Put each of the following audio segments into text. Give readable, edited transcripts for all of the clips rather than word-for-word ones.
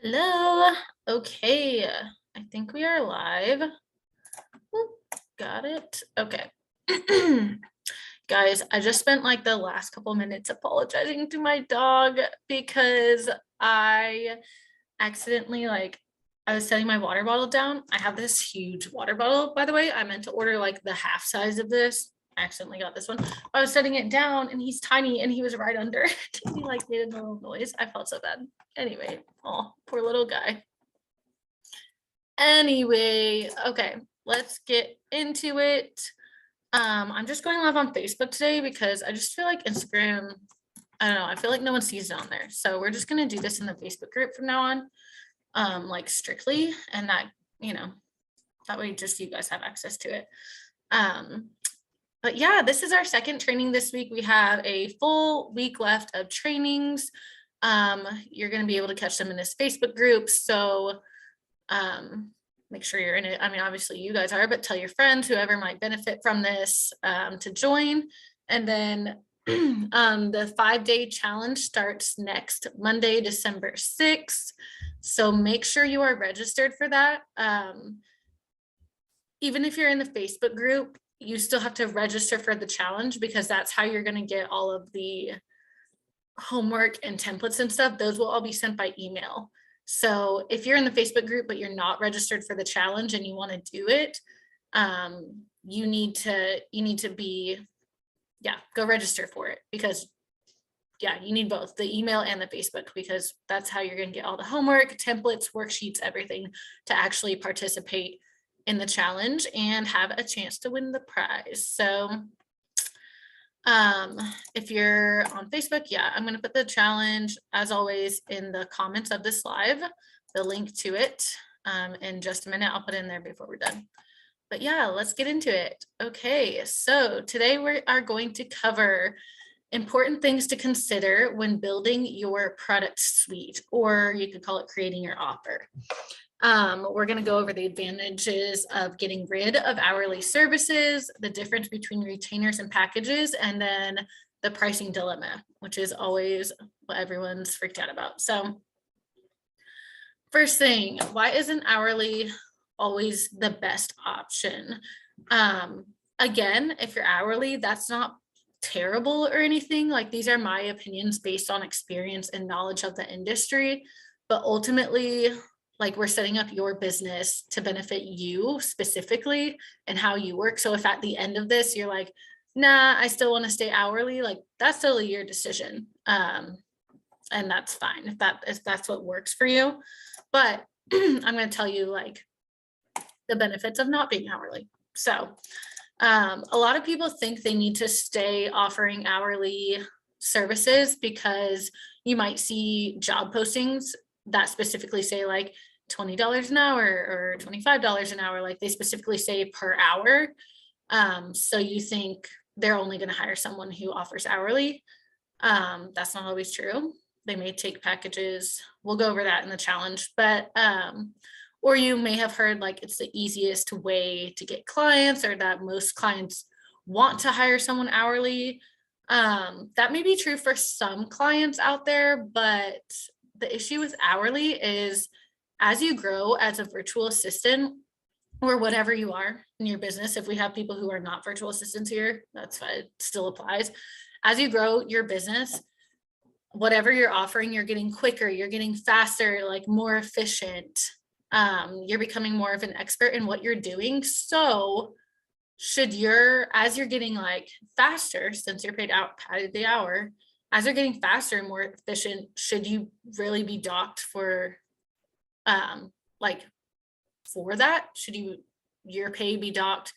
Hello. Okay, I think we are live. Oop, got it. Okay. Guys, I just spent like the last couple minutes apologizing to my dog because I accidentally I was setting my water bottle down. I have this huge water bottle, by the way. I meant to order like the half size of this. I accidentally got this one. I was setting it down and he's tiny and he was right under it. He like made a little noise. I felt so bad. Anyway, oh, poor little guy. Anyway, okay, let's get into it. I'm just going live on Facebook today because I just feel like Instagram, I don't know, I feel like no one sees it on there. So we're just gonna do this in the Facebook group from now on, like strictly, and that way just you guys have access to it. But yeah, this is our second training this week. We have a full week left of trainings. You're gonna be able to catch them in this Facebook group. So make sure you're in it. I mean, obviously you guys are, but tell your friends, whoever might benefit from this, to join. And then the 5-day challenge starts next Monday, December 6th. So make sure you are registered for that. Even if you're in the Facebook group, you still have to register for the challenge because that's how you're going to get all of the homework and templates and stuff. Those will all be sent by email. So if you're in the Facebook group, but you're not registered for the challenge and you want to do it, you need to be, go register for it because you need both the email and the Facebook because that's how you're going to get all the homework, templates, worksheets, everything to actually participate in the challenge and have a chance to win the prize. So if you're on Facebook, I'm going to put the challenge as always in the comments of this live, the link to it. In just a minute, I'll put it in there before we're done. But let's get into it. Okay, so today we are going to cover important things to consider when building your product suite, or you could call it creating your offer. We're going to go over the advantages of getting rid of hourly services, the difference between retainers and packages, and then the pricing dilemma, which is always what everyone's freaked out about. So first thing, why isn't hourly always the best option? Again, if you're hourly, that's not terrible or anything. Like, these are my opinions based on experience and knowledge of the industry, but ultimately, like, we're setting up your business to benefit you specifically and how you work. So if at the end of this, you're like, nah, I still want to stay hourly, like, that's still your decision. And that's fine if that's what works for you. But I'm going to tell you like the benefits of not being hourly. So a lot of people think they need to stay offering hourly services because you might see job postings that specifically say like $20 an hour or $25 an hour, like they specifically say per hour. So you think they're only going to hire someone who offers hourly. That's not always true. They may take packages. We'll go over that in the challenge, but or you may have heard like it's the easiest way to get clients, or that most clients want to hire someone hourly. That may be true for some clients out there, but the issue with hourly is as you grow as a virtual assistant or whatever you are in your business, if we have people who are not virtual assistants here, that's fine, it still applies. As you grow your business, whatever you're offering, you're getting quicker, you're getting faster, like more efficient. You're becoming more of an expert in what you're doing. So as you're getting like faster, since you're paid the hour, as you're getting faster and more efficient, should you really be docked for for that? Should your pay be docked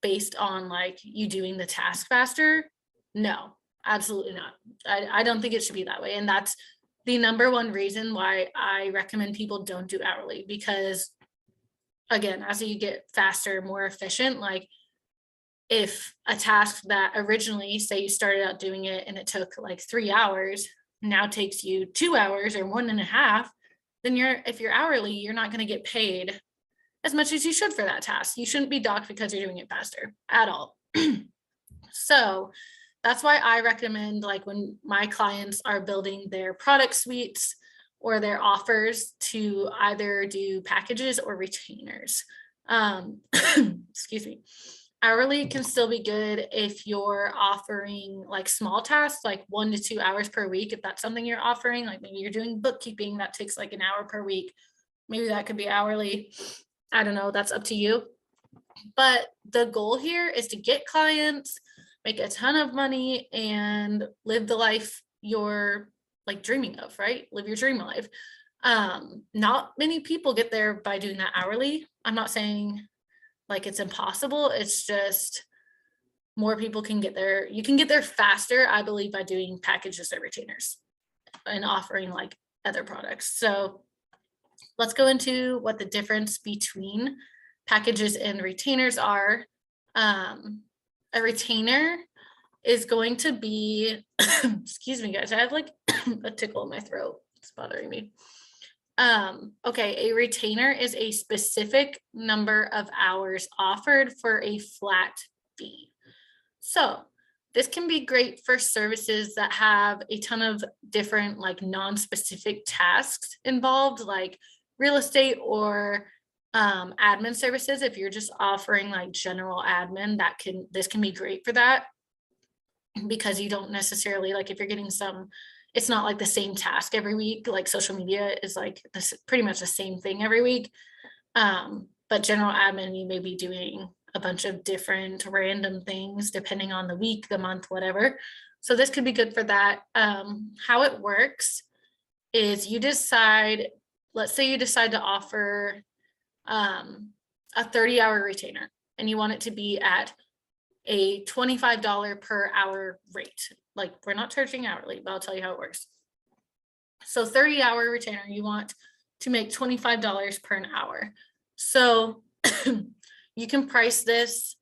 based on like you doing the task faster? No, absolutely not. I don't think it should be that way. And that's the number one reason why I recommend people don't do hourly, because again, as you get faster, more efficient, like if a task that originally, say you started out doing it and it took like 3 hours, now takes you 2 hours or 1.5, then if you're hourly, you're not going to get paid as much as you should for that task. You shouldn't be docked because you're doing it faster at all. So that's why I recommend, like, when my clients are building their product suites or their offers to either do packages or retainers. Excuse me. Hourly can still be good if you're offering like small tasks, like 1 to 2 hours per week. If that's something you're offering, like maybe you're doing bookkeeping that takes like an hour per week, maybe that could be hourly. I don't know, that's up to you. But the goal here is to get clients, make a ton of money, and live the life you're like dreaming of, right? Live your dream life. Not many people get there by doing that hourly. I'm not saying like it's impossible. It's just more people can get there. You can get there faster, I believe, by doing packages or retainers and offering like other products. So let's go into what the difference between packages and retainers are. A retainer is going to be, excuse me guys, I have like a tickle in my throat. It's bothering me. Okay, a retainer is a specific number of hours offered for a flat fee. So this can be great for services that have a ton of different like non-specific tasks involved, like real estate or admin services. If you're just offering like general admin, this can be great for that, because you don't necessarily, like if you're getting it's not like the same task every week. Like social media is like this pretty much the same thing every week. But general admin, you may be doing a bunch of different random things depending on the week, the month, whatever. So this could be good for that. How it works is you decide, let's say you decide to offer a 30-hour retainer and you want it to be at a $25 per hour rate. Like we're not charging hourly, but I'll tell you how it works. So 30-hour retainer, you want to make $25 per an hour. So you can price this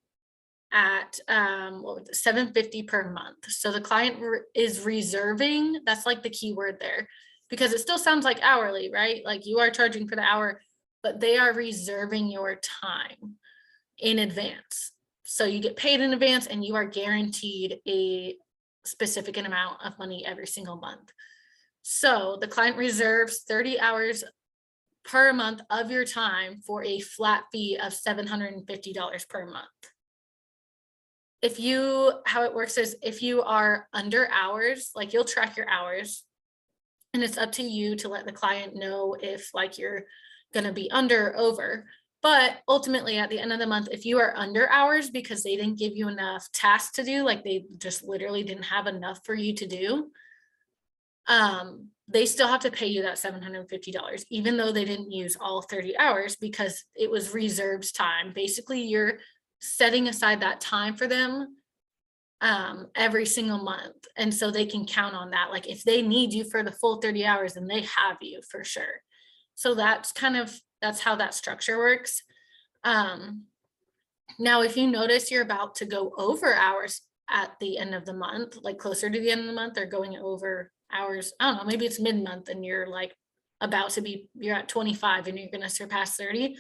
at $750 per month. So the client is reserving, that's like the key word there, because it still sounds like hourly, right? Like you are charging for the hour, but they are reserving your time in advance. So you get paid in advance and you are guaranteed a specific amount of money every single month. So the client reserves 30 hours per month of your time for a flat fee of $750 per month. How it works is if you are under hours, like you'll track your hours, and it's up to you to let the client know if like you're going to be under or over. But ultimately at the end of the month, if you are under hours because they didn't give you enough tasks to do, like they just literally didn't have enough for you to do, they still have to pay you that $750, even though they didn't use all 30 hours, because it was reserved time. Basically, you're setting aside that time for them every single month. And so they can count on that. Like if they need you for the full 30 hours, then they have you for sure. So that's how that structure works. Now, if you notice you're about to go over hours at the end of the month, like closer to the end of the month, or going over hours, I don't know, maybe it's mid-month and you're like you're at 25 and you're going to surpass 30,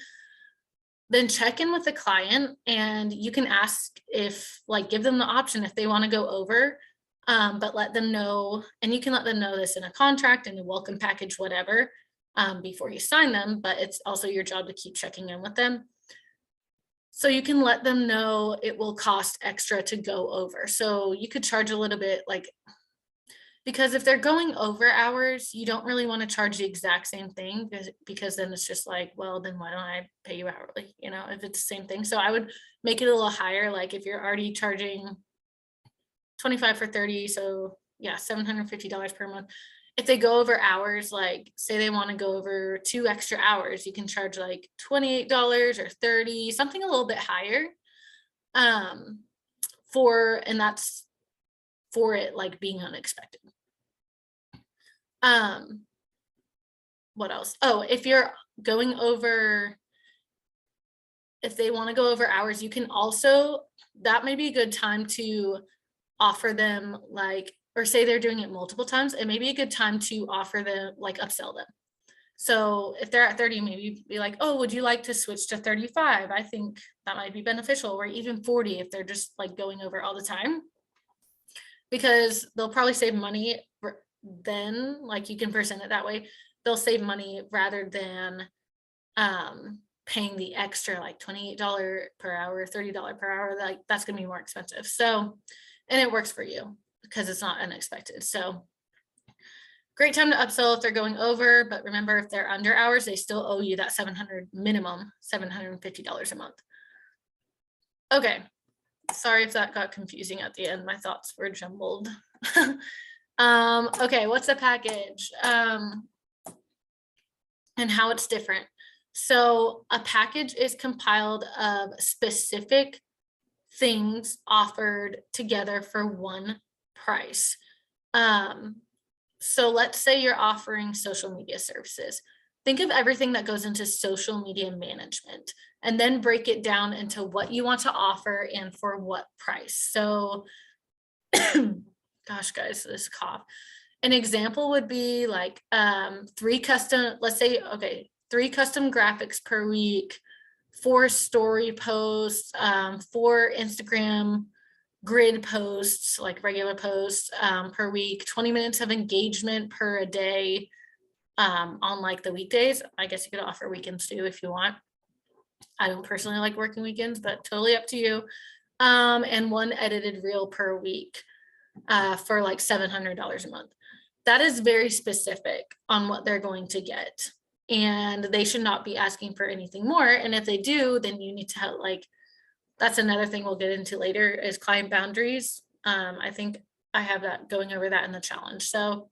then check in with the client and you can ask give them the option if they want to go over, but let them know, and you can let them know this in a contract, in a welcome package, whatever, before you sign them, but it's also your job to keep checking in with them. So you can let them know it will cost extra to go over. So you could charge a little bit, because if they're going over hours, you don't really want to charge the exact same thing, because then it's just like, well, then why don't I pay you hourly, if it's the same thing. So I would make it a little higher. Like if you're already charging 25 for 30, so yeah, $750 per month. If they go over hours, like say they want to go over 2 extra hours, you can charge like $28 or $30, something a little bit higher. And that's for it like being unexpected. What else? Oh, if they want to go over hours, you can also, that may be a good time to offer them or say they're doing it multiple times, it may be a good time to offer them, upsell them. So if they're at 30, maybe be like, oh, would you like to switch to 35? I think that might be beneficial, or even 40 if they're just going over all the time, because they'll probably save money then, you can present it that way. they'll save money rather than paying the extra like $28 per hour, $30 per hour. Like that's going to be more expensive. So, and it works for you because it's not unexpected. So great time to upsell if they're going over, but remember if they're under hours, they still owe you that minimum $750 a month. Okay. Sorry if that got confusing at the end. My thoughts were jumbled. Okay, what's a package? And how it's different. So a package is compiled of specific things offered together for one price. So let's say you're offering social media services. Think of everything that goes into social media management and then break it down into what you want to offer and for what price. So, gosh, guys, this cough. An example would be like 3 custom graphics per week, 4 story posts, 4 Instagram grid posts, like regular posts per week, 20 minutes of engagement per a day on like the weekdays. I guess you could offer weekends too if you want. I don't personally like working weekends, but totally up to you. And 1 edited reel per week for like $700 a month. That is very specific on what they're going to get. And they should not be asking for anything more. And if they do, then you need to have like, that's another thing we'll get into later is client boundaries. I think I have that going over that in the challenge. So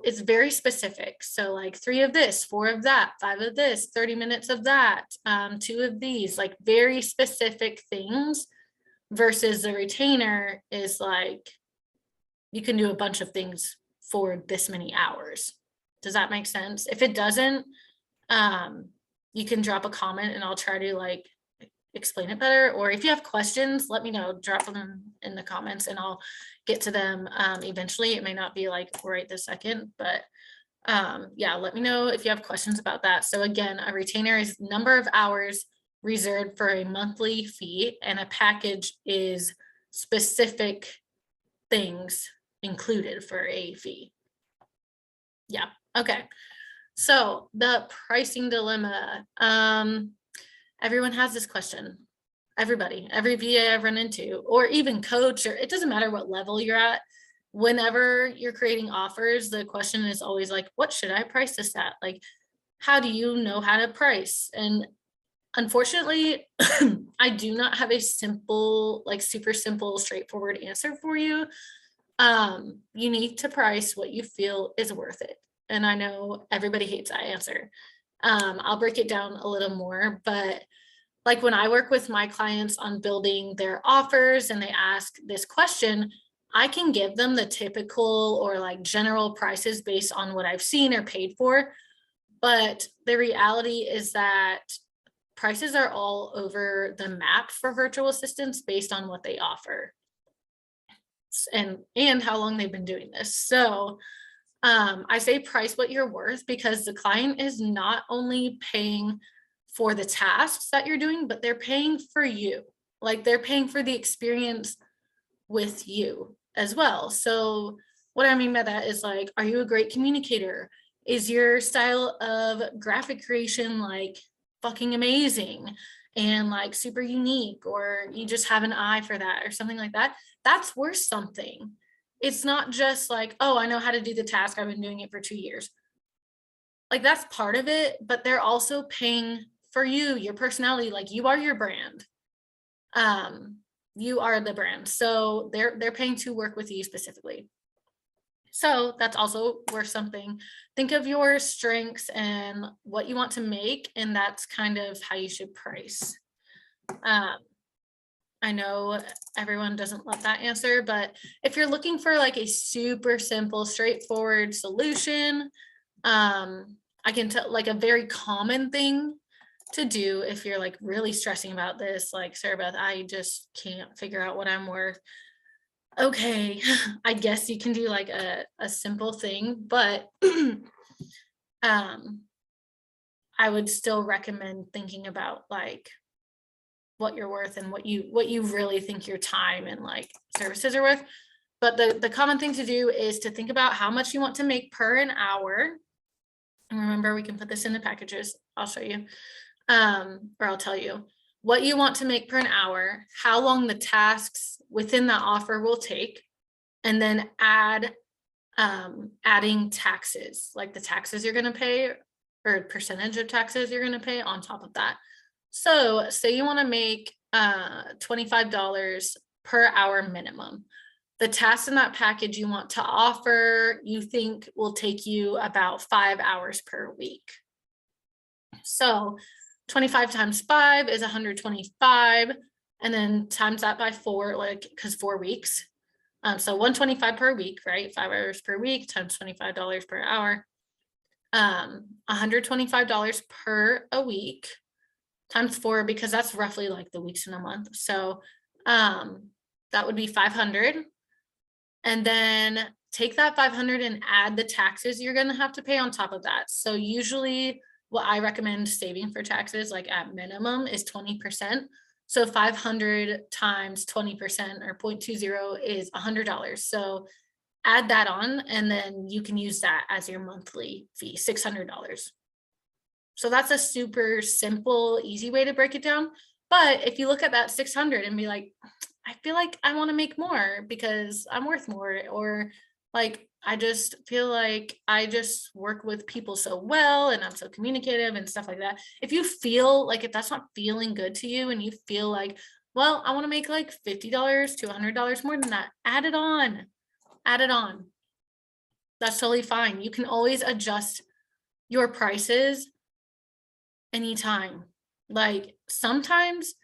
it's very specific. So like 3 of this, 4 of that, 5 of this, 30 minutes of that, 2 of these, like very specific things versus the retainer is like, you can do a bunch of things for this many hours. Does that make sense? If it doesn't, you can drop a comment and I'll try to like explain it better. Or if you have questions, let me know, drop them in the comments and I'll get to them eventually. It may not be like right this second, but yeah, let me know if you have questions about that. So again, a retainer is number of hours reserved for a monthly fee, and a package is specific things included for a fee. Yeah, okay. So the pricing dilemma. Everyone has this question. Everybody, every VA I've run into, or even coach, or it doesn't matter what level you're at. Whenever you're creating offers, the question is always like, what should I price this at? Like, how do you know how to price? And unfortunately, I do not have a simple, like super simple, straightforward answer for you. You need to price what you feel is worth it. And I know everybody hates that answer. I'll break it down a little more, but like when I work with my clients on building their offers and they ask this question, I can give them the typical or like general prices based on what I've seen or paid for. But the reality is that prices are all over the map for virtual assistants based on what they offer and how long they've been doing this. So I say price what you're worth because the client is not only paying for the tasks that you're doing, but they're paying for you. Like they're paying for the experience with you as well. So what I mean by that is like, are you a great communicator? Is your style of graphic creation like fucking amazing and like super unique, or you just have an eye for that or something like that? That's worth something. It's not just like, oh, I know how to do the task. I've been doing it for 2 years. Like that's part of it, but they're also paying for you, your personality. Like you are your brand. You are the brand. So they're paying to work with you specifically. So that's also worth something. Think of your strengths and what you want to make, and that's kind of how you should price. I know everyone doesn't love that answer, but if you're looking for like a super simple, straightforward solution, I can tell like a very common thing to do if you're like really stressing about this, like Sarah Beth, I just can't figure out what I'm worth. Okay, I guess you can do like a simple thing, but I would still recommend thinking about like what you're worth and what you really think your time and like services are worth. But the common thing to do is to think about how much you want to make per an hour. And remember, we can put this in the packages. I'll show you, or I'll tell you what you want to make per an hour, how long the tasks within that offer will take, and then adding taxes, like the taxes you're going to pay or percentage of taxes you're going to pay on top of that. So say you want to make $25 per hour minimum. The tasks in that package you want to offer, you think will take you about 5 hours per week. So 25 times 5 is 125, and then times that by 4, like, because 4 weeks. So 125 per week, right? 5 hours per week times $25 per hour. $125 per a week times 4, because that's roughly like the weeks in a month. So that would be 500. And then take that 500 and add the taxes you're going to have to pay on top of that. So usually what I recommend saving for taxes, like at minimum, is 20%. So 500 times 20% or 0.20 is $100. So add that on, and then you can use that as your monthly fee, $600. So that's a super simple, easy way to break it down. But if you look at that 600 and be like, I feel like I want to make more because I'm worth more, or like, I just feel like I just work with people so well and I'm so communicative and stuff like that. If you feel like, if that's not feeling good to you and you feel like, well, I want to make like $50 to $100 more than that, add it on. Add it on. That's totally fine. You can always adjust your prices anytime. Like sometimes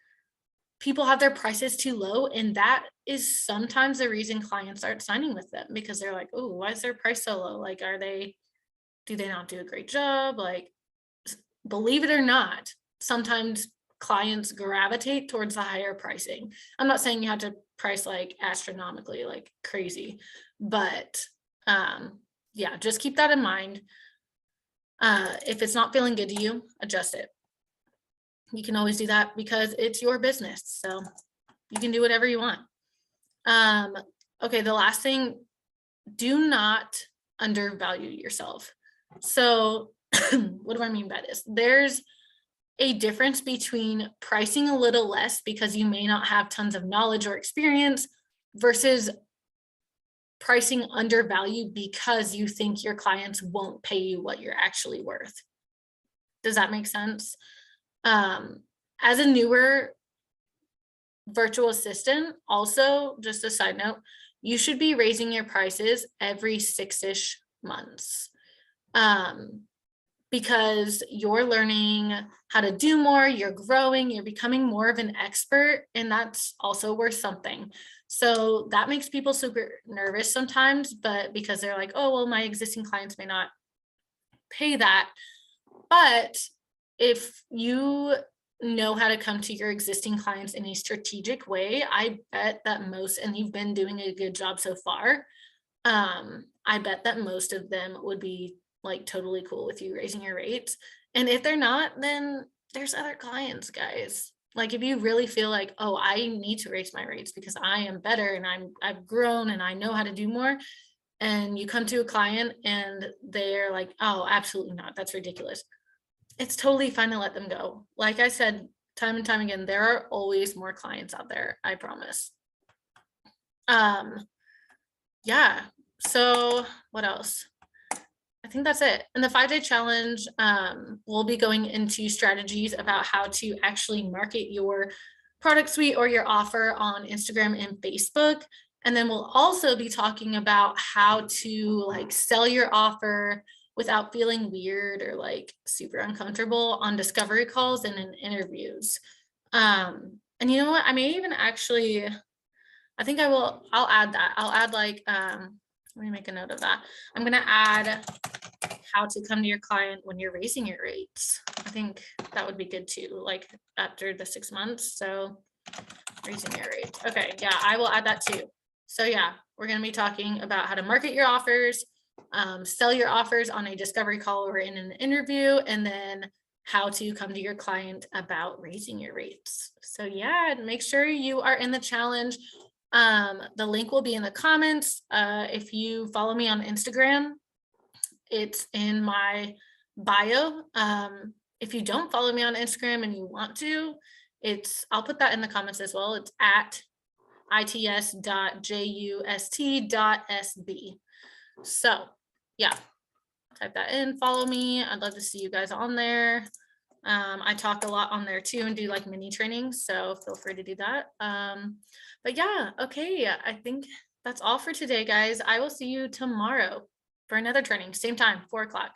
people have their prices too low, and that is sometimes the reason clients aren't signing with them, because they're like, oh, why is their price so low? Like, do they not do a great job? Like, believe it or not, sometimes clients gravitate towards the higher pricing. I'm not saying you have to price like astronomically, like crazy, but yeah, just keep that in mind. If it's not feeling good to you, adjust it. You can always do that because it's your business. So you can do whatever you want. Okay, the last thing, do not undervalue yourself. So what do I mean by this? There's a difference between pricing a little less because you may not have tons of knowledge or experience versus pricing undervalued because you think your clients won't pay you what you're actually worth. Does that make sense? As a newer virtual assistant, also, just a side note, you should be raising your prices every 6-ish months. Because you're learning how to do more, you're growing, you're becoming more of an expert, and that's also worth something. So that makes people super nervous sometimes, but because they're like, oh, well, my existing clients may not pay that. But if you know how to come to your existing clients in a strategic way, I bet that most, and you've been doing a good job so far, I bet that most of them would be like totally cool with you raising your rates. And if they're not, then there's other clients, guys. Like if you really feel like, oh, I need to raise my rates because I am better and I've grown and I know how to do more, and you come to a client and they're like, oh, absolutely not, that's ridiculous, it's totally fine to let them go. Like I said time and time again, there are always more clients out there, I promise. Yeah, so what else? I think that's it. In the 5-day challenge, we'll be going into strategies about how to actually market your product suite or your offer on Instagram and Facebook. And then we'll also be talking about how to like sell your offer without feeling weird or like super uncomfortable on discovery calls and in interviews. And you know what? I may even actually, I think I'll add that. I'll add like, let me make a note of that. I'm going to add how to come to your client when you're raising your rates. I think that would be good too, like after the 6 months. So raising your rates. Okay, yeah, I will add that too. So yeah, we're going to be talking about how to market your offers, sell your offers on a discovery call or in an interview, and then how to come to your client about raising your rates. So yeah, make sure you are in the challenge. The link will be in the comments. If you follow me on Instagram, it's in my bio. If you don't follow me on Instagram and you want to, I'll put that in the comments as well. It's at its.just.sb. So yeah, type that in, follow me. I'd love to see you guys on there. I talk a lot on there too and do like mini trainings, so feel free to do that. But yeah, okay, I think that's all for today, guys. I will see you tomorrow for another training, same time, 4 o'clock.